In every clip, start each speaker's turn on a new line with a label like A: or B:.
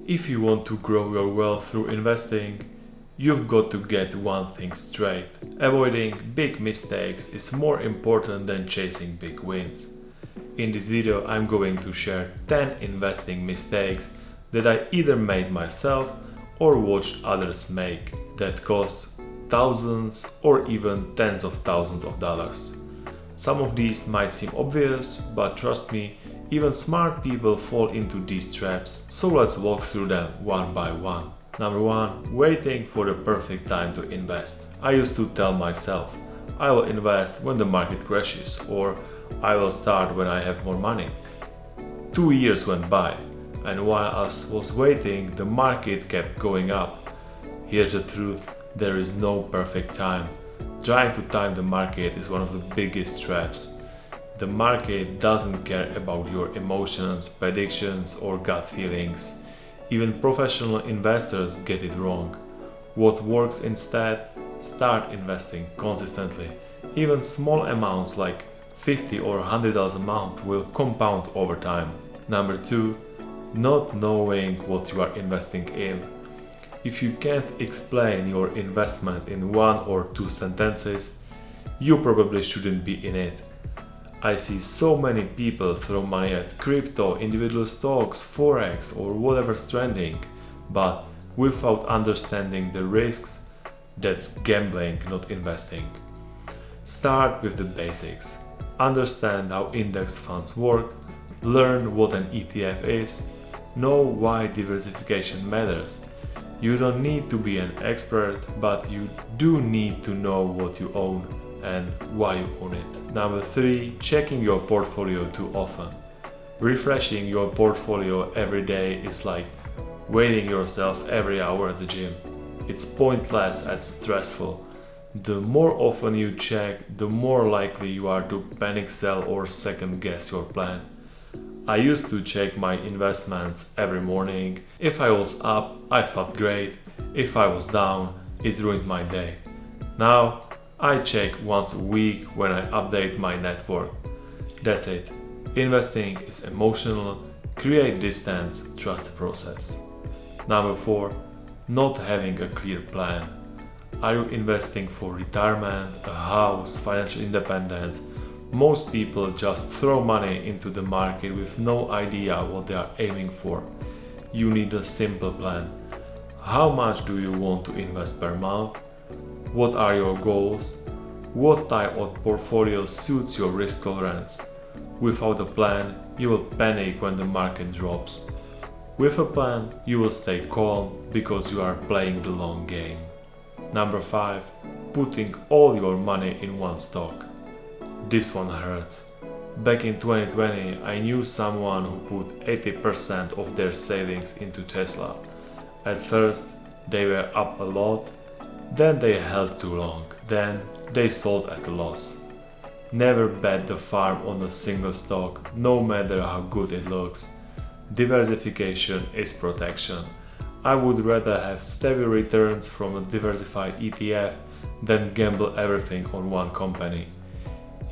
A: If you want to grow your wealth through investing, you've got to get one thing straight. Avoiding big mistakes is more important than chasing big wins. In this video, I'm going to share 10 investing mistakes that I either made myself or watched others make that cost thousands or even tens of thousands of dollars. Some of these might seem obvious, but trust me, even smart people fall into these traps, so let's walk through them one by one. Number 1. Waiting for the perfect time to invest. I used to tell myself, I will invest when the market crashes, or I will start when I have more money. 2 years went by, and while I was waiting, the market kept going up. Here's the truth, there is no perfect time. Trying to time the market is one of the biggest traps. The market doesn't care about your emotions, predictions, or gut feelings. Even professional investors get it wrong. What works instead? Start investing consistently. Even small amounts like $50 or $100 a month will compound over time. Number 2. Not knowing what you are investing in. If you can't explain your investment in 1 or 2 sentences, you probably shouldn't be in it. I see so many people throw money at crypto, individual stocks, forex, or whatever's trending, but without understanding the risks, that's gambling, not investing. Start with the basics. Understand how index funds work, learn what an ETF is, know why diversification matters. You don't need to be an expert, but you do need to know what you own and why you own it. Number 3. Checking your portfolio too often. Refreshing your portfolio every day is like weighing yourself every hour at the gym. It's pointless and stressful. The more often you check, the more likely you are to panic sell or second guess your plan. I used to check my investments every morning. If I was up, I felt great. If I was down, it ruined my day. Now, I check once a week when I update my net worth. That's it. Investing is emotional. Create distance, trust the process. Number 4. Not having a clear plan. Are you investing for retirement, a house, financial independence? Most people just throw money into the market with no idea what they are aiming for. You need a simple plan. How much do you want to invest per month? What are your goals? What type of portfolio suits your risk tolerance? Without a plan, you will panic when the market drops. With a plan, you will stay calm because you are playing the long game. Number 5. Putting all your money in one stock. This one hurts. Back in 2020, I knew someone who put 80% of their savings into Tesla. At first, they were up a lot, then they held too long, then they sold at a loss. Never bet the farm on a single stock, no matter how good it looks. Diversification is protection. I would rather have steady returns from a diversified ETF than gamble everything on one company.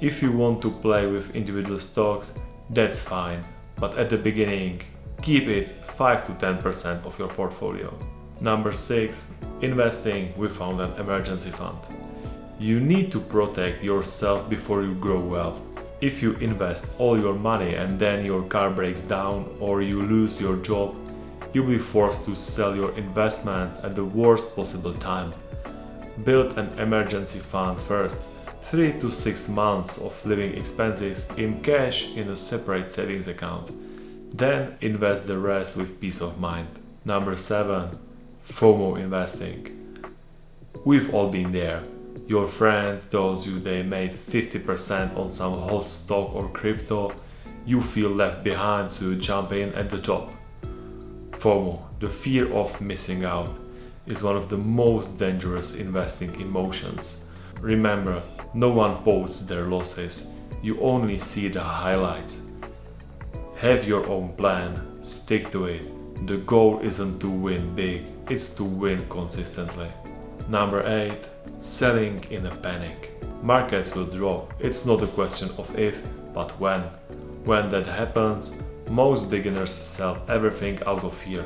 A: If you want to play with individual stocks, that's fine, but at the beginning, keep it 5 to 10% of your portfolio. Number 6. Investing without an emergency fund. You need to protect yourself before you grow wealth. If you invest all your money and then your car breaks down or you lose your job, you'll be forced to sell your investments at the worst possible time. Build an emergency fund first. 3 to 6 months of living expenses in cash in a separate savings account. Then invest the rest with peace of mind. Number 7. FOMO investing. We've all been there. Your friend tells you they made 50% on some hot stock or crypto. You feel left behind, so you jump in at the top. FOMO, the fear of missing out, is one of the most dangerous investing emotions. Remember, no one posts their losses. You only see the highlights. Have your own plan, stick to it. The goal isn't to win big, it's to win consistently. Number 8. Selling in a panic. Markets will drop, it's not a question of if, but when. When that happens, most beginners sell everything out of fear.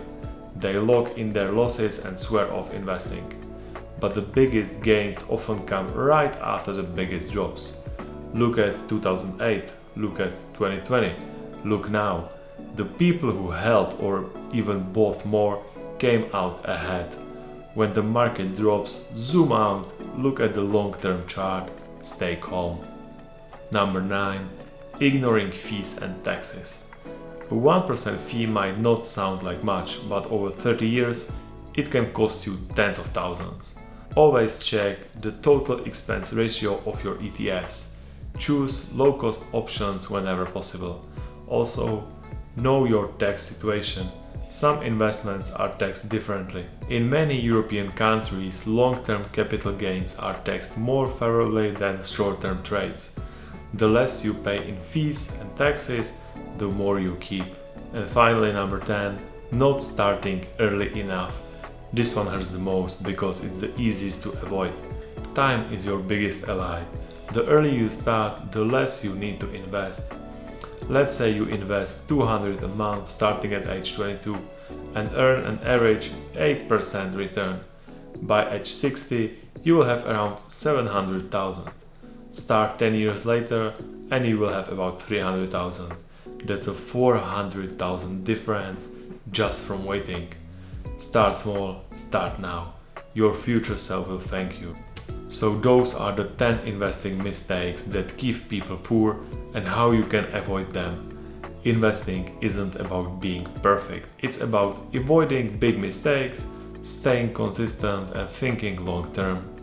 A: They lock in their losses and swear off investing. But the biggest gains often come right after the biggest drops. Look at 2008, look at 2020, look now. The people who held or even bought more came out ahead. When the market drops, zoom out, look at the long-term chart, stay calm. Number 9. Ignoring fees and taxes. A 1% fee might not sound like much, but over 30 years, it can cost you tens of thousands. Always check the total expense ratio of your ETFs. Choose low-cost options whenever possible. Also, know your tax situation. Some investments are taxed differently. In many European countries, long-term capital gains are taxed more favorably than short-term trades. The less you pay in fees and taxes, the more you keep. And finally, number 10, not starting early enough. This one hurts the most because it's the easiest to avoid. Time is your biggest ally. The earlier you start, the less you need to invest. Let's say you invest 200 a month starting at age 22 and earn an average 8% return. By age 60, you will have around 700,000. Start 10 years later and you will have about 300,000. That's a 400,000 difference just from waiting. Start small, start now. Your future self will thank you. So those are the 10 investing mistakes that keep people poor and how you can avoid them. Investing isn't about being perfect, it's about avoiding big mistakes, staying consistent and thinking long term.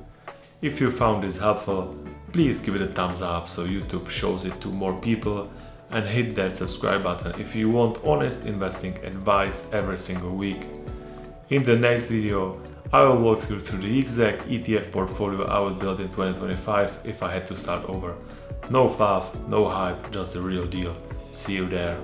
A: If you found this helpful, please give it a thumbs up so YouTube shows it to more people, and hit that subscribe button if you want honest investing advice every single week. In the next video, I will walk you through the exact ETF portfolio I would build in 2025 if I had to start over. No fluff, no hype, just the real deal. See you there.